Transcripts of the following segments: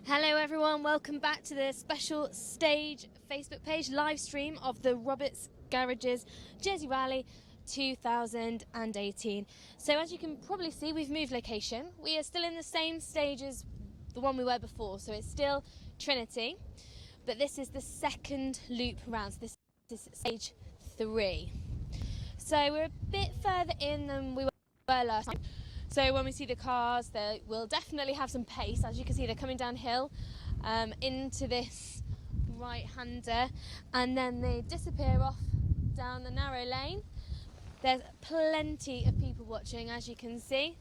Hello everyone, welcome back to the special stage Facebook page live stream of the Roberts Garages Jersey Rally 2018. So as you can probably see, we've moved location. We are still in the same stage as the one we were before, so it's still Trinity, but this is the second loop round, so this is stage 3. So we're a bit further in than we were last time. So when we see the cars, they will definitely have some pace. As you can see, they're coming downhill into this right-hander, and then they disappear off down the narrow lane. There's plenty of people watching, as you can see.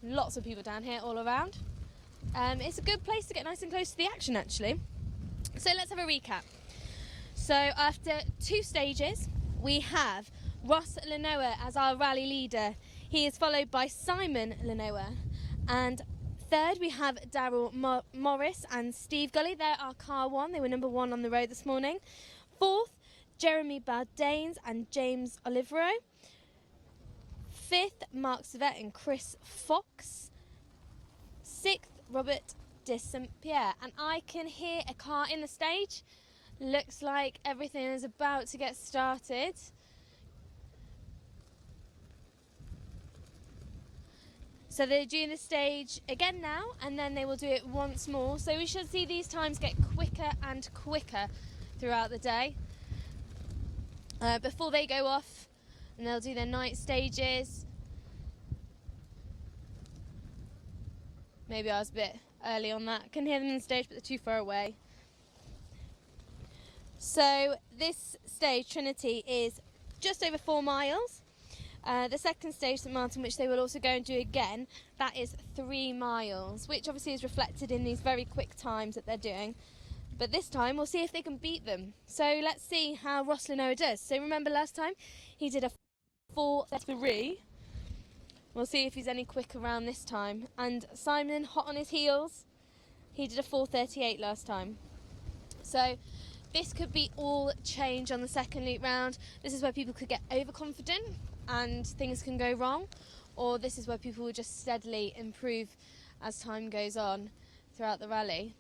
Lots of people down here all around. It's a good place to get nice and close to the action, actually. So let's have a recap. So after 2 stages, we have Ross Lenoir as our rally leader. He is followed by Simon Lenoir. And third, we have Daryl Morris and Steve Gully. They're our car 1. They were number 1 on the road this morning. Fourth, Jeremy Baldains and James Olivero. Fifth, Mark Savet and Chris Fox. Sixth, Robert de St Pierre. And I can hear a car in the stage. Looks like everything is about to get started. So they're doing the stage again now, and then they will do it once more. So we should see these times get quicker and quicker throughout the day. Before they go off, and they'll do their night stages. Maybe I was a bit early on that. I can hear them in the stage, but they're too far away. So this stage, Trinity, is just over 4 miles. The second stage, St Martin, which they will also go and do again, that is 3 miles, which obviously is reflected in these very quick times that they're doing. But this time, we'll see if they can beat them. So let's see how Ross Lenoir does. So remember last time, he did a 4:33. We'll see if he's any quicker around this time. And Simon, hot on his heels, he did a 4:38 last time. So this could be all change on the second loop round. This is where people could get overconfident and things can go wrong, or this is where people will just steadily improve as time goes on throughout the rally.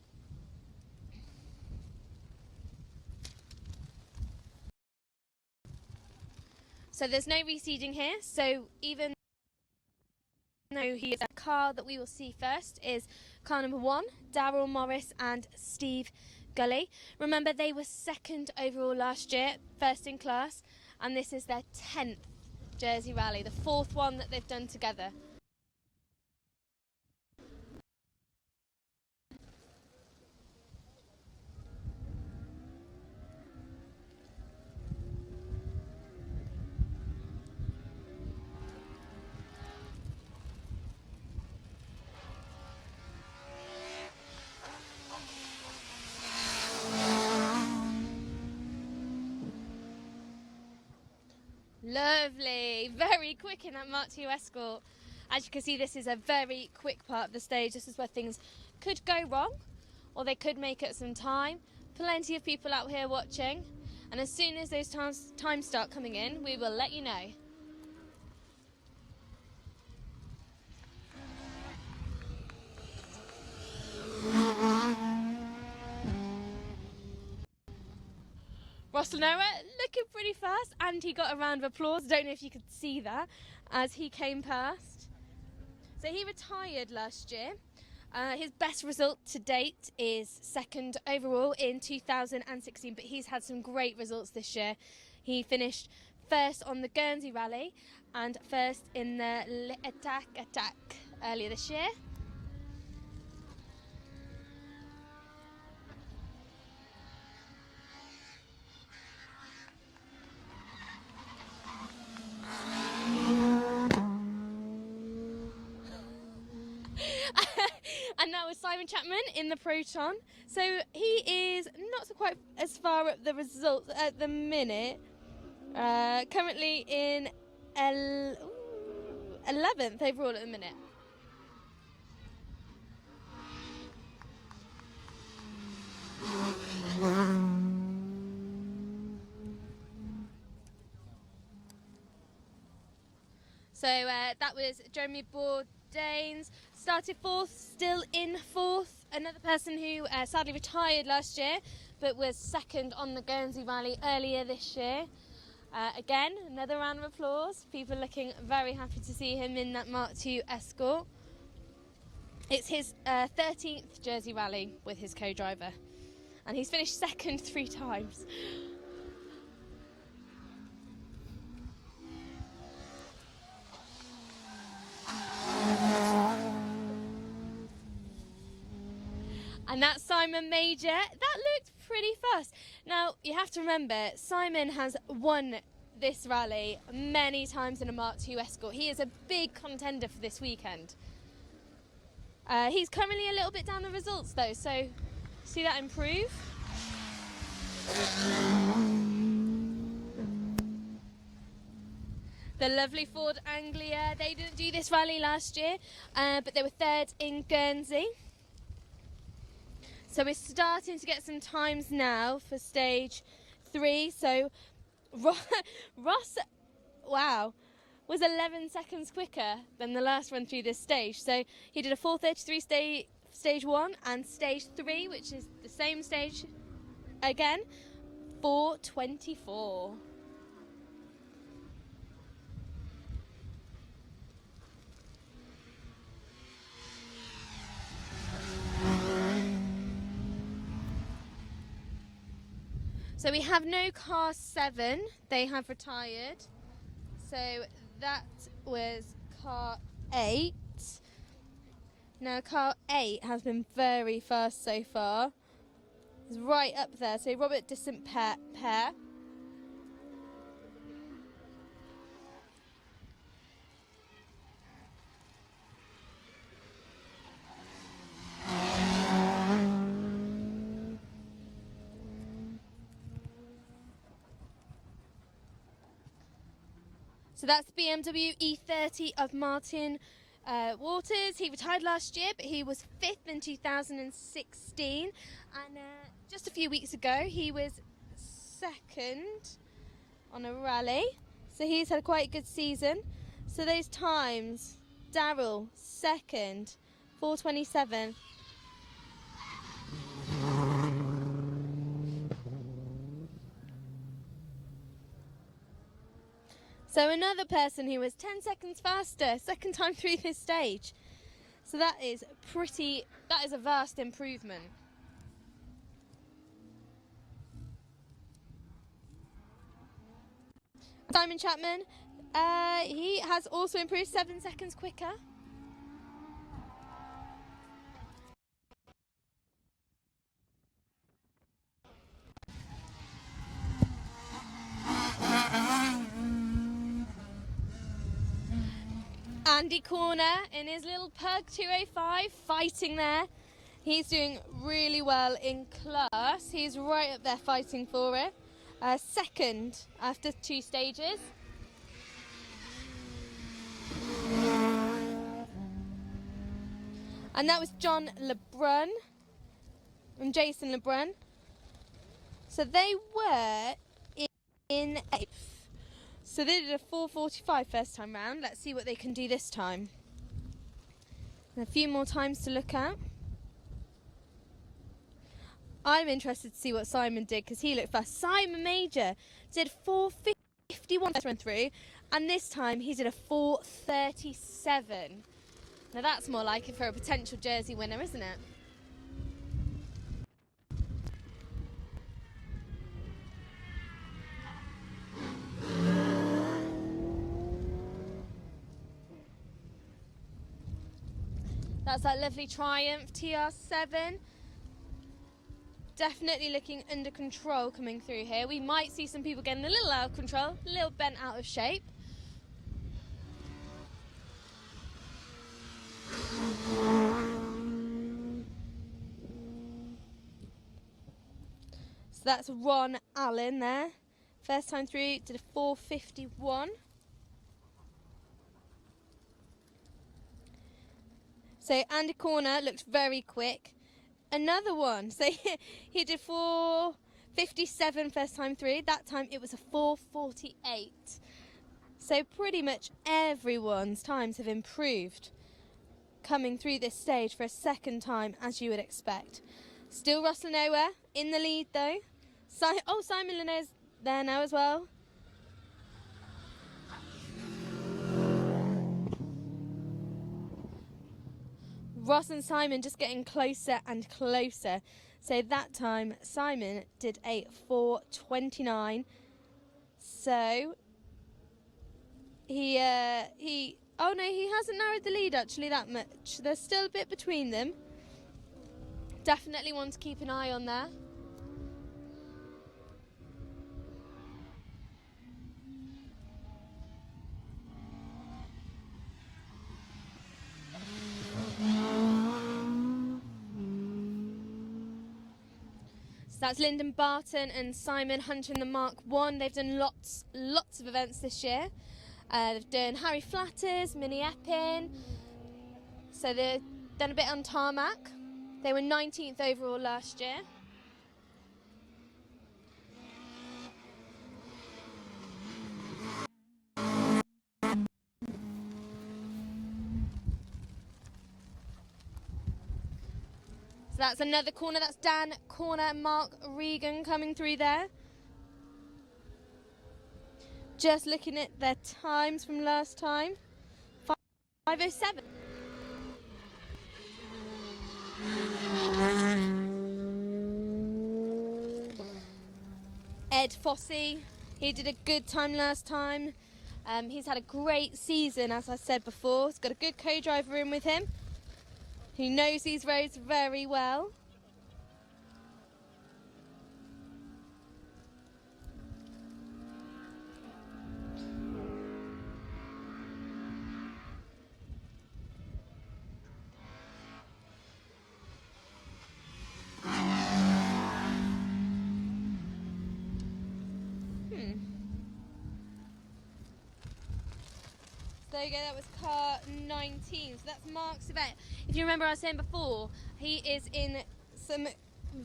So there's no reseeding here, so even though he is a car that we will see first is car number 1, Daryl Morris and Steve Gully. Remember, they were 2nd overall last year, first in class, and this is their 10th Jersey Rally, the 4th one that they've done together. Lovely, very quick in that Mark II Escort. As you can see, this is a very quick part of the stage. This is where things could go wrong, or they could make it some time. Plenty of people out here watching, and as soon as those times start coming in, we will let you know. Ross Lenoir looking pretty fast, and he got a round of applause. Don't know if you could see that as he came past. So he retired last year. His best result to date is 2nd overall in 2016, but he's had some great results this year. He finished 1st on the Guernsey Rally and 1st in the Attack earlier this year. And that was Simon Chapman in the Proton. So he is not so quite as far up the results at the minute. Currently in 11th overall at the minute. So that was Jeremy Danes. Started fourth, still in fourth. Another person who sadly retired last year, but was second on the Guernsey Rally earlier this year. Again, another round of applause. People looking very happy to see him in that Mark II Escort. It's his 13th Jersey Rally with his co-driver, and he's finished second 3 times. And that's Simon Major. That looked pretty fast. Now, you have to remember, Simon has won this rally many times in a Mark II Escort. He is a big contender for this weekend. He's currently a little bit down the results though, so see that improve. The lovely Ford Anglia, they didn't do this rally last year, but they were third in Guernsey. So we're starting to get some times now for stage 3. So Ross, wow, was 11 seconds quicker than the last run through this stage. So he did a 4:33 stage 1, and stage 3, which is the same stage again, 4:24. So we have no car 7, they have retired. So that was car 8. Now car 8 has been very fast so far. It's right up there. So Robert de St. Pierre. So that's the BMW E30 of Martin Waters. He retired last year, but he was 5th in 2016. And just a few weeks ago, he was 2nd on a rally. So he's had quite a good season. So those times, Darrell, 2nd, 4:27. So another person who was 10 seconds faster, second time through this stage. So that is a vast improvement. Simon Chapman, he has also improved 7 seconds quicker. Andy Corner in his little Pug 205 fighting there. He's doing really well in class. He's right up there fighting for it. 2nd after 2 stages. And that was John Lebrun and Jason Lebrun. So they were in 8th. So they did a 4:45 first time round. Let's see what they can do this time. And a few more times to look at. I'm interested to see what Simon did because he looked fast. Simon Major did 4:51 first run through, and this time he did a 4:37. Now that's more like it for a potential Jersey winner, isn't it? That's that lovely Triumph TR7. Definitely looking under control coming through here. We might see some people getting a little out of control, a little bent out of shape. So that's Ron Allen there. First time through, did a 4:51. So Andy Corner looked very quick. Another one, so he did 4:57 first time through. That time it was a 4:48. So pretty much everyone's times have improved. coming through this stage for a second time, as you would expect. Still Ross Lenoir in the lead though. Simon Lenoir's there now as well. Ross and Simon just getting closer and closer. So that time Simon did a 4:29. So he oh no, he hasn't narrowed the lead actually that much. There's still a bit between them. Definitely one to keep an eye on there. So that's Lyndon Barton and Simon Hunter in the Mark 1. They've done lots of events this year. They've done Harry Flatters, Mini Epping. So they've done a bit on tarmac. They were 19th overall last year. So that's another corner, that's Dan Corner, Mark Regan coming through there. Just looking at their times from last time. 5:07. Ed Fossey, he did a good time last time. He's had a great season, as I said before. He's got a good co-driver in with him, who knows these roads very well. So there you go, that was car 19. So that's Mark's event. If you remember I was saying before, he is in some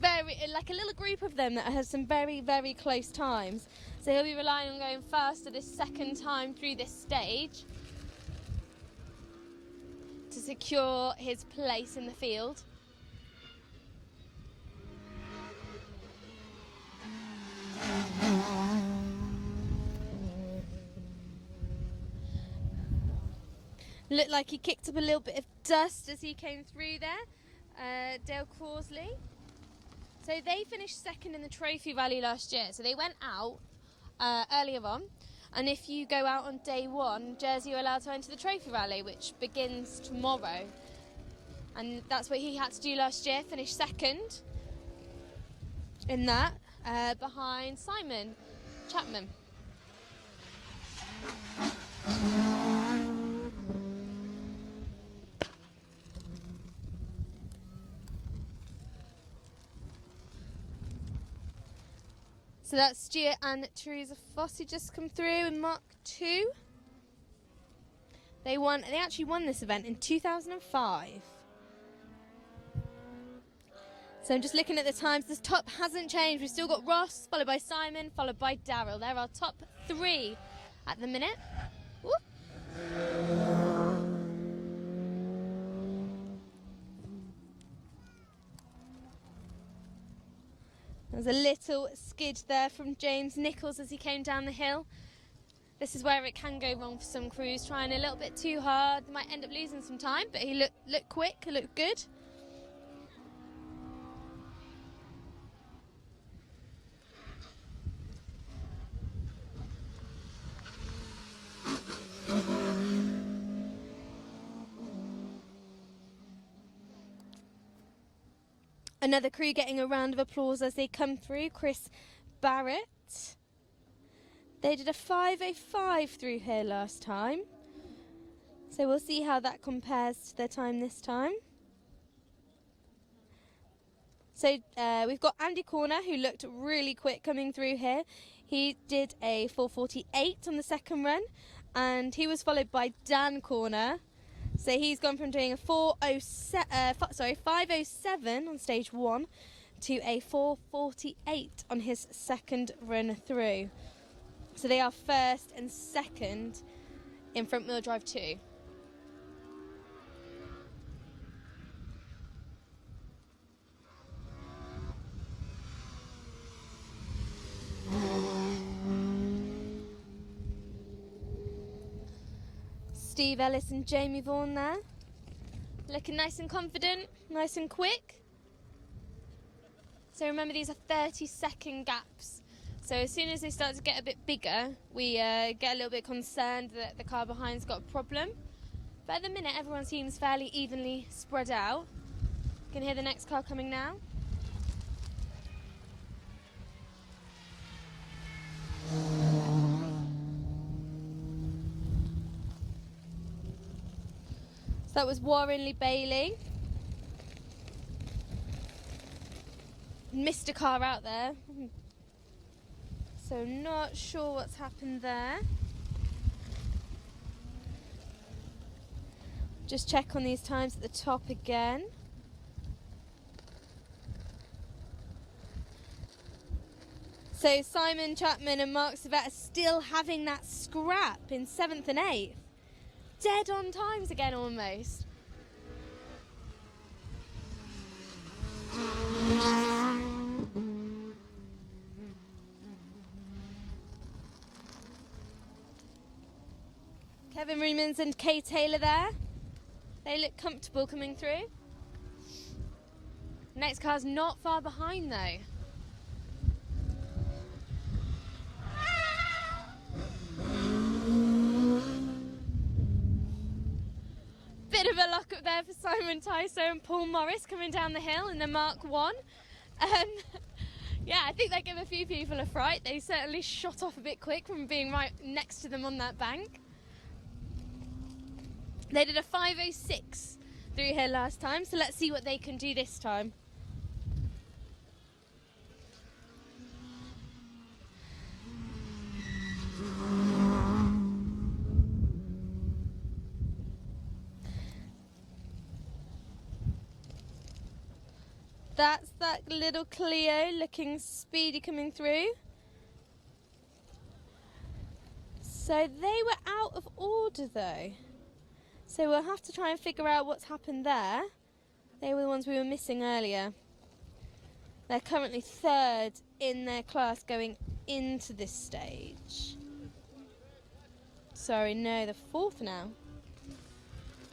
like a little group of them that has some very close times. So he'll be relying on going faster this second time through this stage to secure his place in the field. Looked like he kicked up a little bit of dust as he came through there, Dale Crossley. So they finished second in the Trophy Rally last year. So they went out earlier on, and if you go out on day 1, Jersey, you're allowed to enter the Trophy Rally, which begins tomorrow. And that's what he had to do last year, finish second in that, behind Simon Chapman. So that's Stuart and Teresa Fossey just come through in Mark 2. They actually won this event in 2005. So I'm just looking at the times. This top hasn't changed. We've still got Ross, followed by Simon, followed by Daryl. They're our top 3 at the minute. Whoop. There's a little skid there from James Nichols as he came down the hill. This is where it can go wrong for some crews, trying a little bit too hard. They might end up losing some time, but he looked quick, he looked good. Another crew getting a round of applause as they come through. Chris Barrett. They did a 5:05 through here last time. So we'll see how that compares to their time this time. So we've got Andy Corner, who looked really quick coming through here. He did a 4:48 on the second run, and he was followed by Dan Corner. So he's gone from doing a 5:07 on stage 1 to a 4:48 on his second run through. So they are first and second in front wheel drive 2. Steve Ellis and Jamie Vaughan there. Looking nice and confident, nice and quick. So remember, these are 30-second gaps. So as soon as they start to get a bit bigger, we get a little bit concerned that the car behind's got a problem. But at the minute, everyone seems fairly evenly spread out. You can hear the next car coming now. So that was Warren Lee Bailey. Missed a car out there. So not sure what's happened there. Just check on these times at the top again. So Simon Chapman and Mark Savette are still having that scrap in 7th and 8th. Dead on times again almost. Kevin Reemans and Kay Taylor there. They look comfortable coming through. Next car's not far behind though. Bit of a lock up there for Simon Tyso and Paul Morris coming down the hill in the Mark 1. Yeah, I think they give a few people a fright. They certainly shot off a bit quick from being right next to them on that bank. They did a 5:06 through here last time, so let's see what they can do this time. That's that little Clio looking speedy coming through. So they were out of order though. So we'll have to try and figure out what's happened there. They were the ones we were missing earlier. They're currently 3rd in their class going into this stage. Sorry, no, they're 4th now.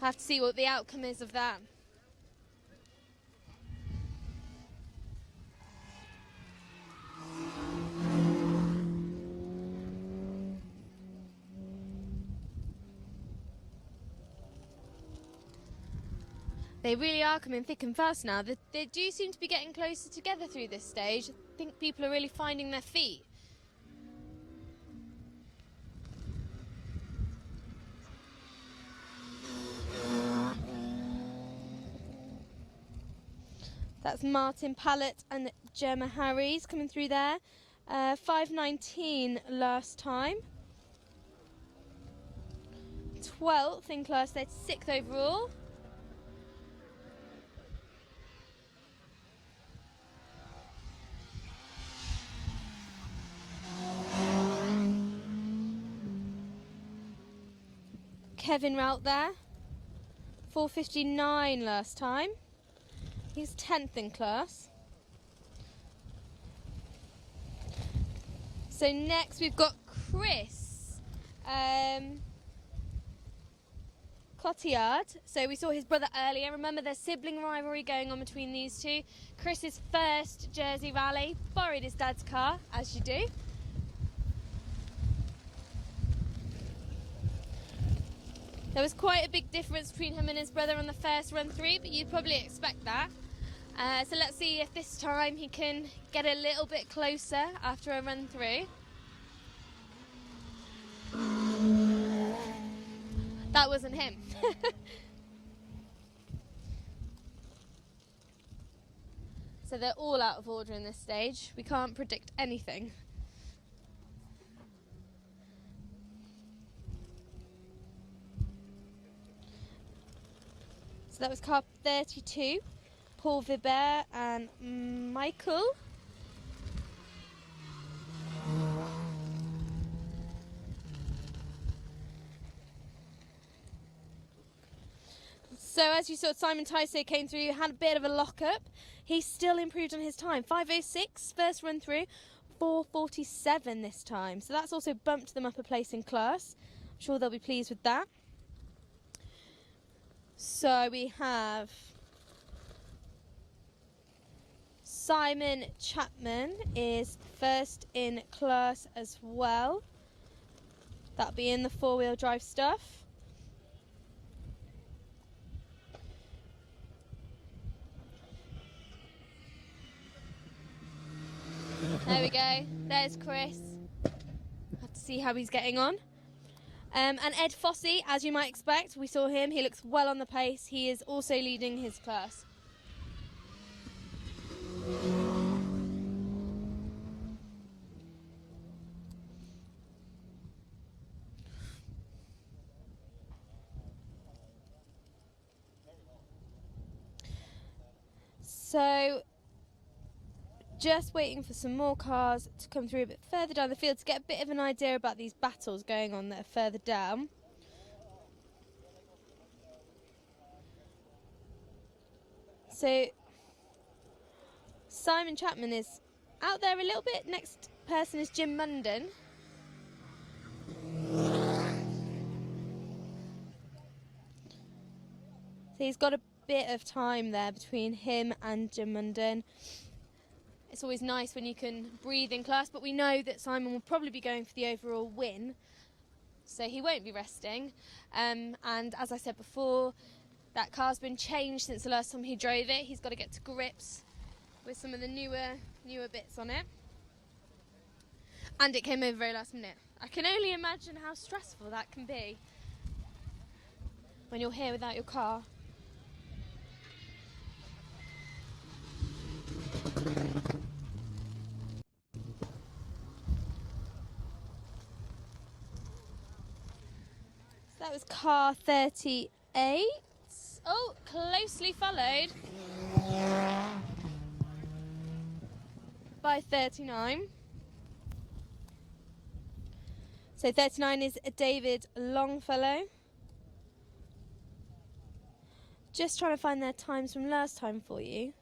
I'll have to see what the outcome is of that. They really are coming thick and fast now. They do seem to be getting closer together through this stage. I think people are really finding their feet. That's Martin Pallett and Gemma Harries coming through there. 5:19 last time. 12th in class, they're 6th overall. Kevin Rout there, 4:59 last time. He's 10th in class. So next we've got Chris Cotillard. So we saw his brother earlier. Remember, there's sibling rivalry going on between these two. Chris's first Jersey Rally, borrowed his dad's car, as you do. There was quite a big difference between him and his brother on the first run through, but you'd probably expect that. So let's see if this time he can get a little bit closer after a run through. That wasn't him. So they're all out of order in this stage. We can't predict anything. So that was car 32, Paul Vibert and Michael. So as you saw, Simon Tyso came through, had a bit of a lock-up. He still improved on his time. 5:06 first run through, 4:47 this time. So that's also bumped them up a place in class. I'm sure they'll be pleased with that. So we have Simon Chapman is first in class as well. That'll be in the four-wheel drive stuff. There we go. There's Chris. Have to see how he's getting on. And Ed Fossey, as you might expect, we saw him. He looks well on the pace. He is also leading his class. So, just waiting for some more cars to come through a bit further down the field to get a bit of an idea about these battles going on that are further down. So, Simon Chapman is out there a little bit. Next person is Jim Munden. So he's got a bit of time there between him and Jim Munden. It's always nice when you can breathe in class, but we know that Simon will probably be going for the overall win, so he won't be resting. And as I said before, that car's been changed since the last time he drove it. He's got to get to grips with some of the newer bits on it. And it came over very last minute. I can only imagine how stressful that can be when you're here without your car. So that was car 38. Oh, closely followed by 39. So 39 is David Longfellow. Just trying to find their times from last time for you.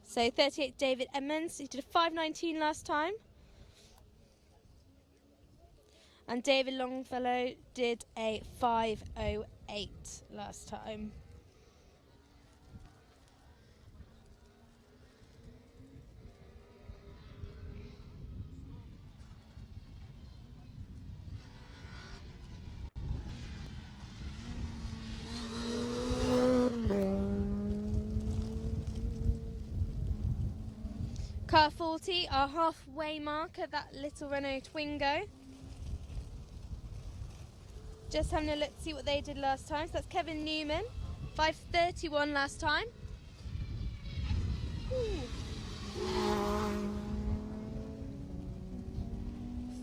So 38 David Emmons, he did a 5:19 last time. And David Longfellow did a 5:08 last time. Car 40, our halfway marker, that little Renault Twingo. Just having a look to see what they did last time. So that's Kevin Newman, 5:31 last time.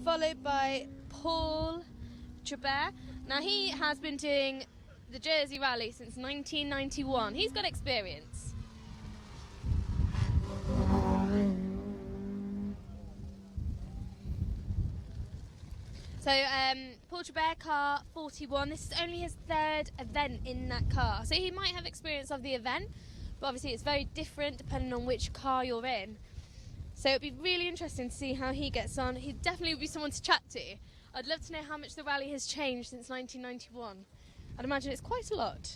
Followed by Paul Trabert. Now he has been doing the Jersey Rally since 1991. He's got experience. So Paul Trabert, car 41. This is only his third event in that car. So he might have experience of the event, but obviously it's very different depending on which car you're in. So it'd be really interesting to see how he gets on. He'd definitely be someone to chat to. I'd love to know how much the rally has changed since 1991. I'd imagine it's quite a lot.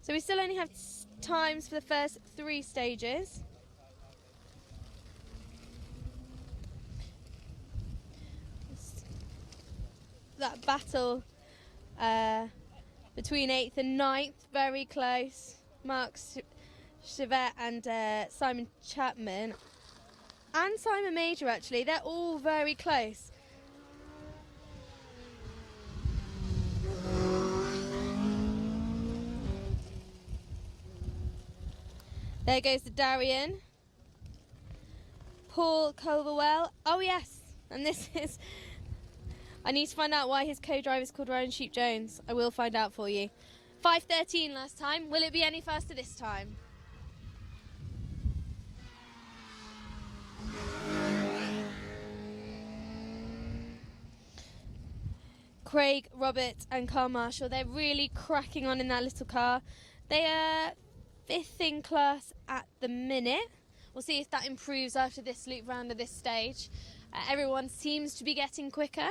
So we still only have times for the first 3 stages. That battle between 8th and 9th, very close. Mark Chevette and Simon Chapman and Simon Major, actually, they're all very close. There goes the Darien. Paul Culverwell. Oh yes, and this is... I need to find out why his co-driver is called Ryan Sheep Jones. I will find out for you. 5:13 last time. Will it be any faster this time? Craig, Robert and Carl Marshall. They're really cracking on in that little car. They are 5th in class at the minute. We'll see if that improves after this loop round of this stage. Everyone seems to be getting quicker.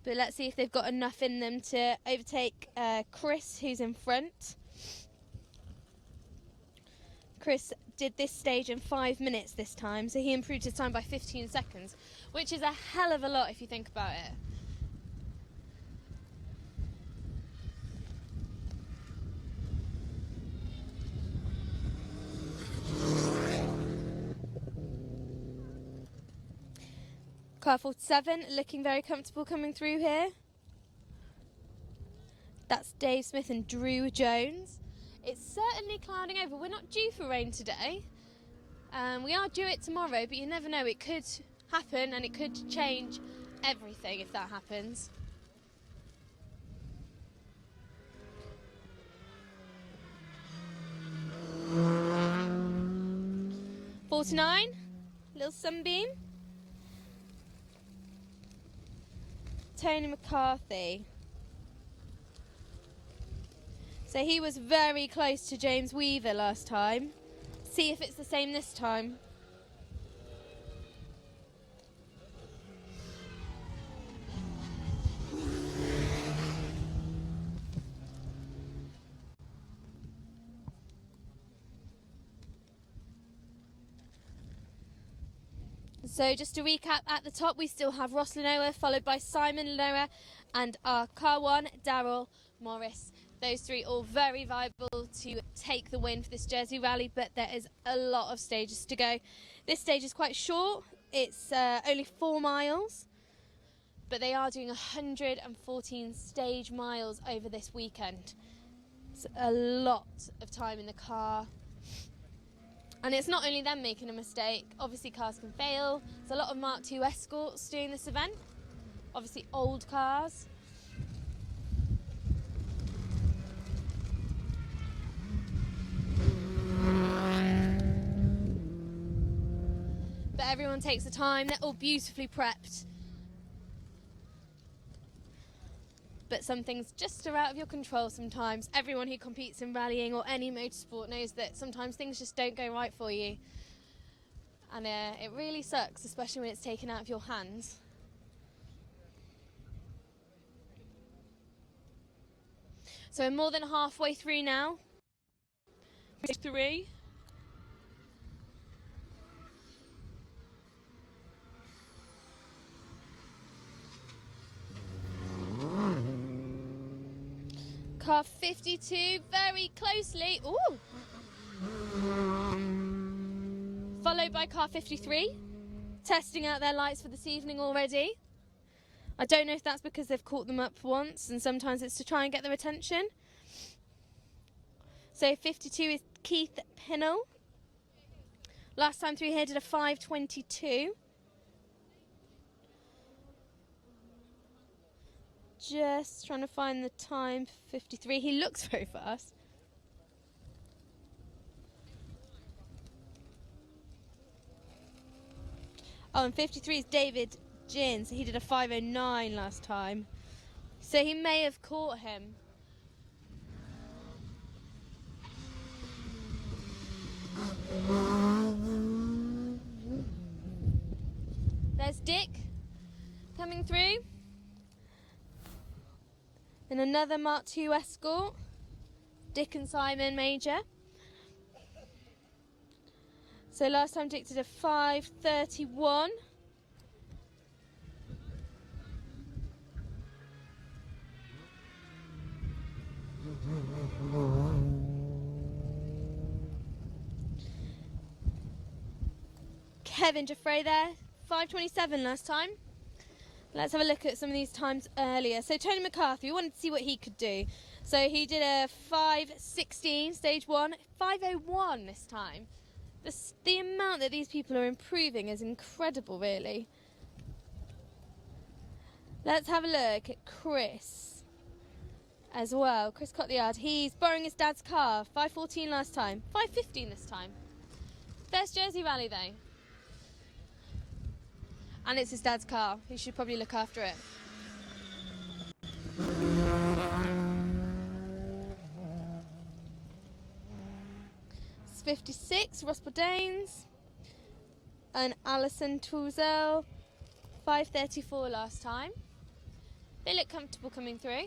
But let's see if they've got enough in them to overtake Chris, who's in front. Chris did this stage in 5 minutes this time, so he improved his time by 15 seconds, which is a hell of a lot if you think about it. Car 47 looking very comfortable coming through here. That's Dave Smith and Drew Jones. It's certainly clouding over. We're not due for rain today. We are due it tomorrow, but you never know. It could happen and it could change everything if that happens. "49, little sunbeam. Tony McCarthy. So he was very close to James Weaver last time. See if it's the same this time. So just to recap, at the top we still have Ross Lenoa, followed by Simon Lenoa and our car one, Daryl Morris. Those three all very viable to take the win for this Jersey Rally, but there is a lot of stages to go. This stage is quite short. It's only 4 miles, but they are doing 114 stage miles over this weekend. It's a lot of time in the car. And it's not only them making a mistake. Obviously cars can fail. There's a lot of Mark II Escorts doing this event. Obviously old cars. But everyone takes the time. They're all beautifully prepped. But some things just are out of your control sometimes. Everyone who competes in rallying or any motorsport knows that sometimes things just don't go right for you. And it really sucks, especially when it's taken out of your hands. So we're more than halfway through now. Stage 3. Car 52 very closely. Ooh. Followed by car 53, testing out their lights for this evening already. I don't know if that's because they've caught them up once and sometimes it's to try and get their attention. So 52 is Keith Pinnell. Last time through here did a 5:22. Just trying to find the time for 53. He looks very fast. Oh, and 53 is David Gins. He did a 5:09 last time. So he may have caught him. There's Dick coming through. Then another Mark II Escort, Dick and Simon Major. So last time Dick did a 5:31. Kevin Jaffray there, 5:27 last time. Let's have a look at some of these times earlier. So Tony McCarthy, we wanted to see what he could do. So he did a 5:16, stage 1, 5:01 this time. The amount that these people are improving is incredible, really. Let's have a look at Chris as well. Chris Cotillard, he's borrowing his dad's car, 5:14 last time, 5:15 this time. First Jersey Rally though. And it's his dad's car. He should probably look after it. 6:56, Ross Bourdains. And Alison Tourzel, 5:34 last time. They look comfortable coming through.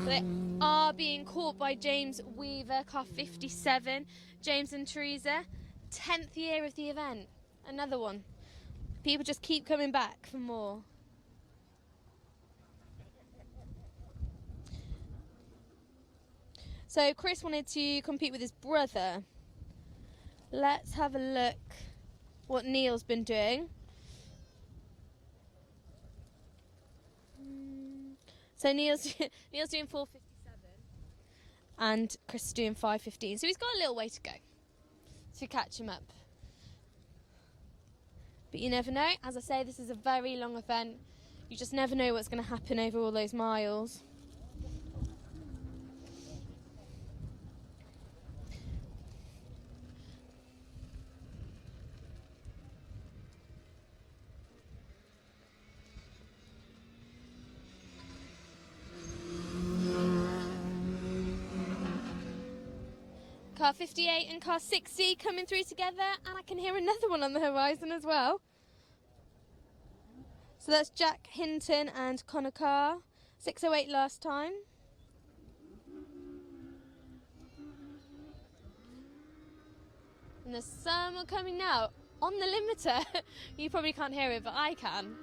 They are being caught by James Weaver, car 57. James and Teresa, 10th year of the event. Another one. People just keep coming back for more. So Chris wanted to compete with his brother. Let's have a look what Neil's been doing. So Neil's doing 4:57 and Chris is doing 5:15. So he's got a little way to go to catch him up. But you never know. As I say, this is a very long event. You just never know what's going to happen over all those miles. Car 58 and car 60 coming through together, and I can hear another one on the horizon as well. So that's Jack Hinton and Connor Carr, 6:08 last time. And there's someone coming now on the limiter. You probably can't hear it, but I can.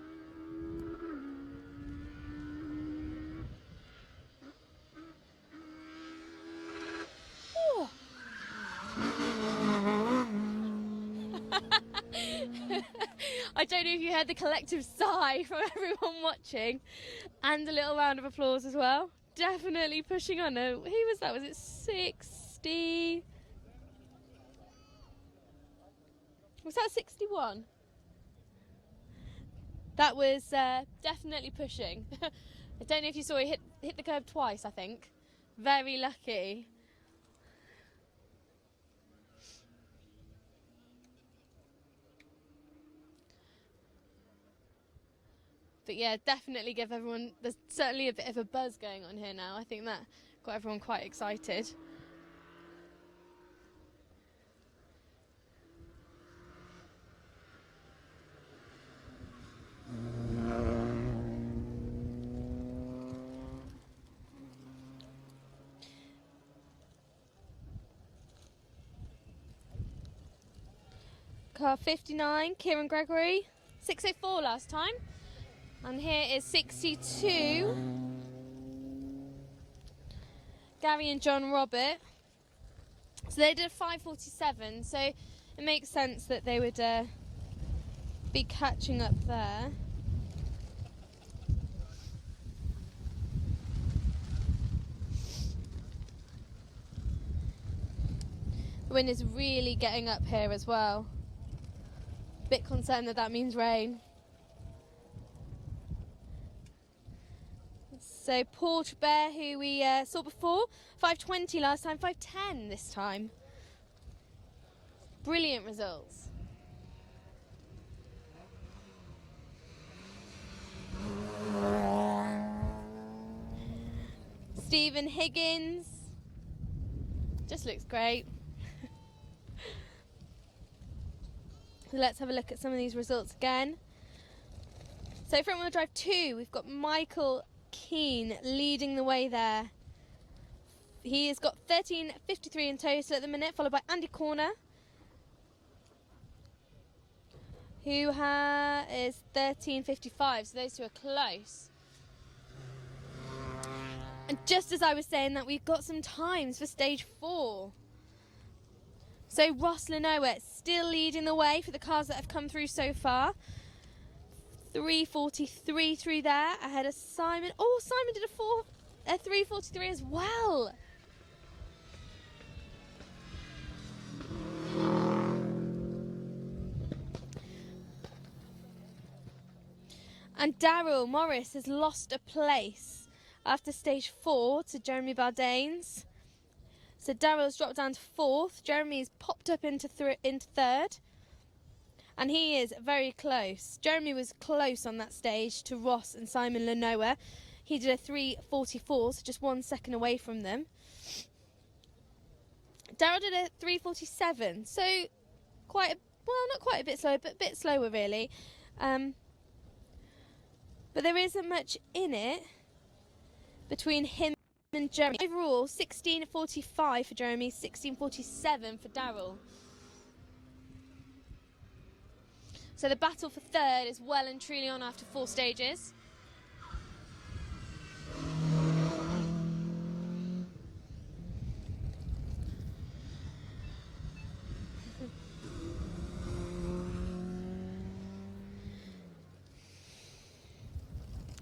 I don't know if you heard the collective sigh from everyone watching, and a little round of applause as well. Definitely pushing on. Who was that? Was it 60? Was that 61? That was definitely pushing. I don't know if you saw it hit the curb twice, I think. Very lucky. But yeah, definitely give everyone, there's certainly a bit of a buzz going on here now. I think that got everyone quite excited. Car 59, Kieran Gregory, 6:04 last time. And here is 62, Gary and John Robert. So they did 5:47, so it makes sense that they would be catching up there. The wind is really getting up here as well. Bit concerned that means rain. So Paul Trabert, who we saw before, 5:20 last time, 5:10 this time. Brilliant results. Stephen Higgins, just looks great. So let's have a look at some of these results again. So front wheel drive 2, we've got Michael Keane leading the way there. He has got 13:53 in total at the minute, followed by Andy Corner, who is 13:55, so those two are close. And just as I was saying that, we've got some times for stage 4. So Ross Lenoir still leading the way for the cars that have come through so far. 3:43 through there, ahead of Simon. Oh, Simon did a 3:43 as well. And Daryl Morris has lost a place after stage 4 to Jeremy Bourdains. So Daryl's dropped down to 4th. Jeremy's popped up into 3rd. And he is very close. Jeremy was close on that stage to Ross and Simon Lenoir. He did a 3:44, so just 1 second away from them. Daryl did a 3:47, so not quite a bit slow, but a bit slower really. But there isn't much in it between him and Jeremy. Overall, 16:45 for Jeremy, 16:47 for Daryl. So the battle for third is well and truly on after 4 stages.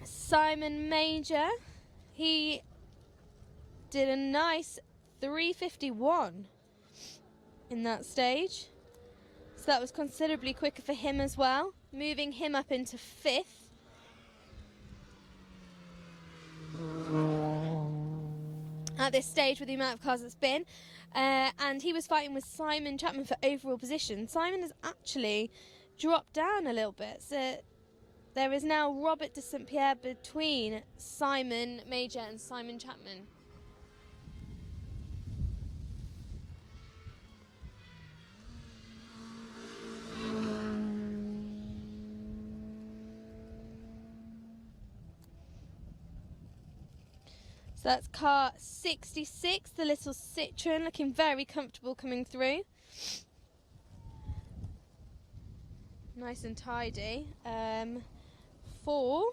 Simon Major, he did a nice 3:51 in that stage. So that was considerably quicker for him as well, moving him up into 5th. At this stage with the amount of cars that's been. And he was fighting with Simon Chapman for overall position. Simon has actually dropped down a little bit. So there is now Robert de St Pierre between Simon Major and Simon Chapman. So that's car 66, the little Citroen, looking very comfortable coming through. Nice and tidy. 4.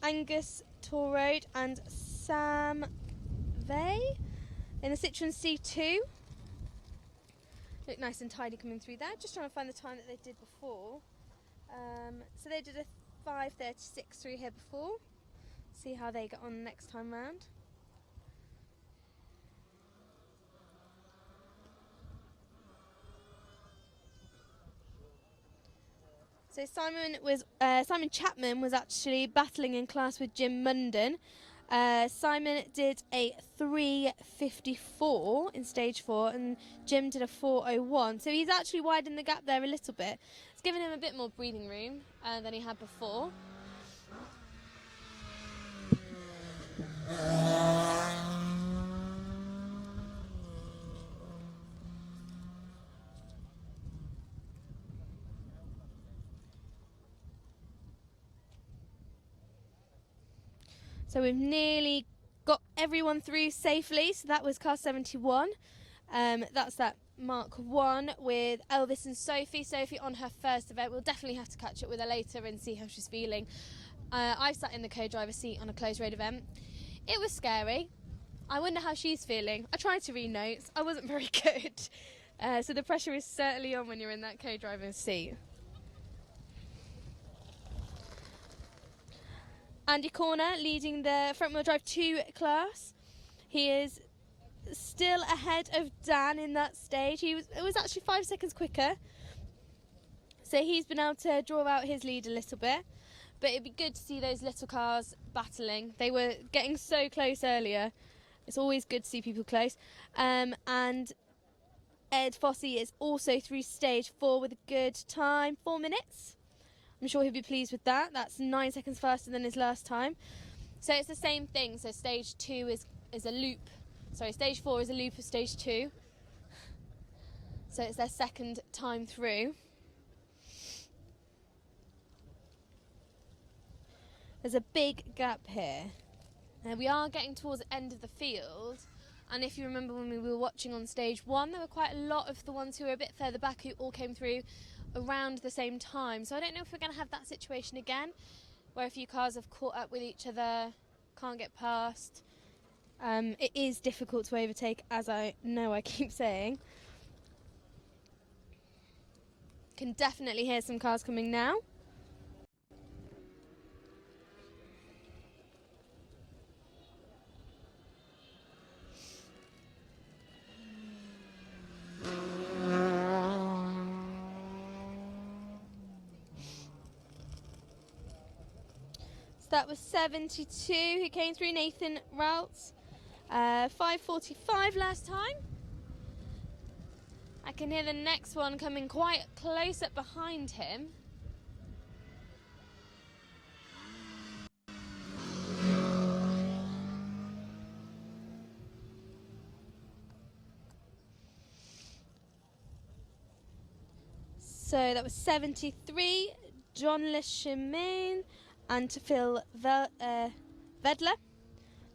Angus Torrode and Sam Vey in the Citroen C2. Look nice and tidy coming through there. Just trying to find the time that they did before. So they did a 5:36 through here before. See how they get on next time round. So Simon Chapman was actually battling in class with Jim Munden. Simon did a 3:54 in stage 4 and Jim did a 4:01. So he's actually widened the gap there a little bit. It's given him a bit more breathing room than he had before. So we've nearly got everyone through safely. So that was car 71. That's that Mark 1 with Elvis and Sophie. Sophie on her first event. We'll definitely have to catch up with her later and see how she's feeling. I sat in the co-driver seat on a closed road event. It was scary. I wonder how she's feeling. I tried to read notes. I wasn't very good. So the pressure is certainly on when you're in that co-driver's seat. Andy Corner leading the front-wheel drive 2 class. He is still ahead of Dan in that stage. It was actually 5 seconds quicker. So he's been able to draw out his lead a little bit. But it'd be good to see those little cars battling. They were getting so close earlier. It's always good to see people close. And Ed Fossey is also through stage 4 with a good time, 4 minutes. I'm sure he'll be pleased with that. That's 9 seconds faster than his last time. So it's the same thing. So stage 2 is a loop. Sorry, stage 4 is a loop of stage 2. So it's their second time through. There's a big gap here. We are getting towards the end of the field. And if you remember when we were watching on stage 1, there were quite a lot of the ones who were a bit further back who all came through around the same time. So I don't know if we're going to have that situation again, where a few cars have caught up with each other, can't get past. It is difficult to overtake, as I know I keep saying. Can definitely hear some cars coming now. That was 72 who came through, Nathan Routes. 5:45 last time. I can hear the next one coming quite close up behind him. So that was 73, John LeChemain and Phil Vedler.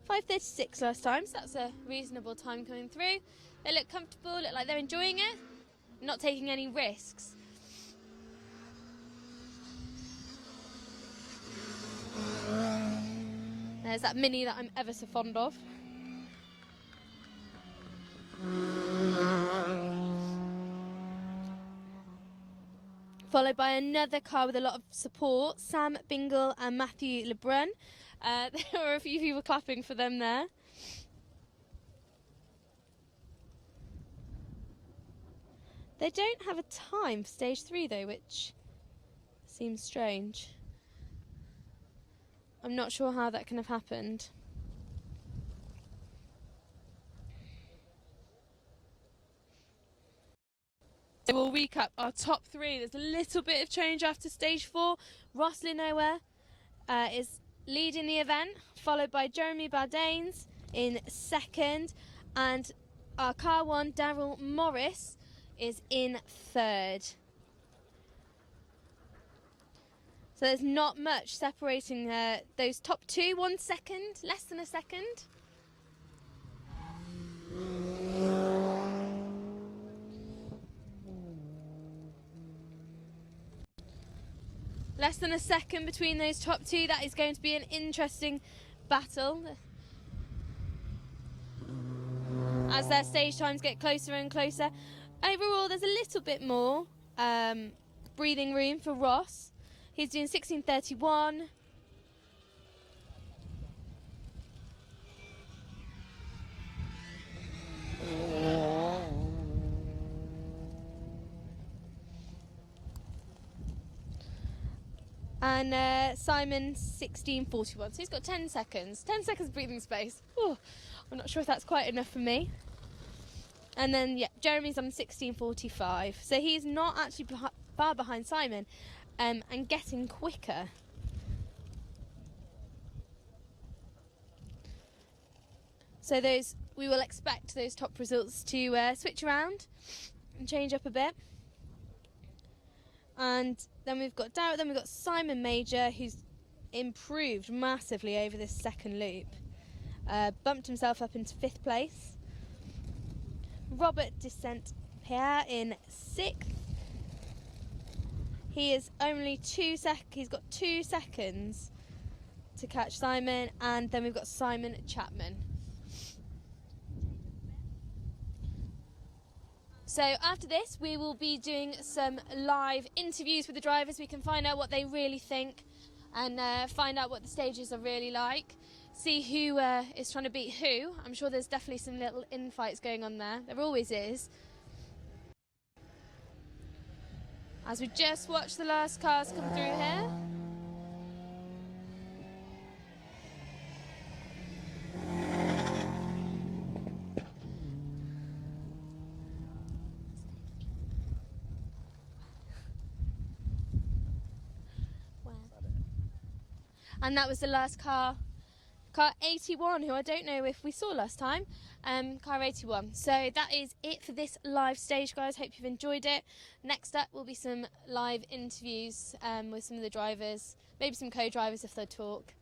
5:36 last time, so that's a reasonable time coming through. They look comfortable, look like they're enjoying it, not taking any risks. There's that Mini that I'm ever so fond of. Followed by another car with a lot of support, Sam Bingle and Matthew Lebrun. There were a few people clapping for them there. They don't have a time for stage 3 though, which seems strange. I'm not sure how that can have happened. So we'll recap our top 3. There's a little bit of change after stage 4. Ross Linower is leading the event, followed by Jeremy Bardanes in second, and our car 1, Daryl Morris, is in third. So there's not much separating those top 2. 1 second, less than a second. Less than a second between those top 2. That is going to be an interesting battle as their stage times get closer and closer. Overall, there's a little bit more breathing room for Ross. He's doing 16:31. And Simon 16:41. So he's got 10 seconds. 10 seconds breathing space. Ooh, I'm not sure if that's quite enough for me. And then, yeah, Jeremy's on 16:45. So he's not actually far behind Simon and getting quicker. So we will expect those top results to switch around and change up a bit. And then we've got Darrett, then we've got Simon Major, who's improved massively over this second loop. Bumped himself up into 5th place. Robert Descent Pierre in 6th. He is only he's got 2 seconds to catch Simon, and then we've got Simon Chapman. So after this, we will be doing some live interviews with the drivers. We can find out what they really think and find out what the stages are really like. See who is trying to beat who. I'm sure there's definitely some little infights going on there. There always is. As we just watched the last cars come through here. And that was the last car 81, who I don't know if we saw last time, car 81. So that is it for this live stage, guys. Hope you've enjoyed it. Next up will be some live interviews with some of the drivers, maybe some co-drivers if they talk.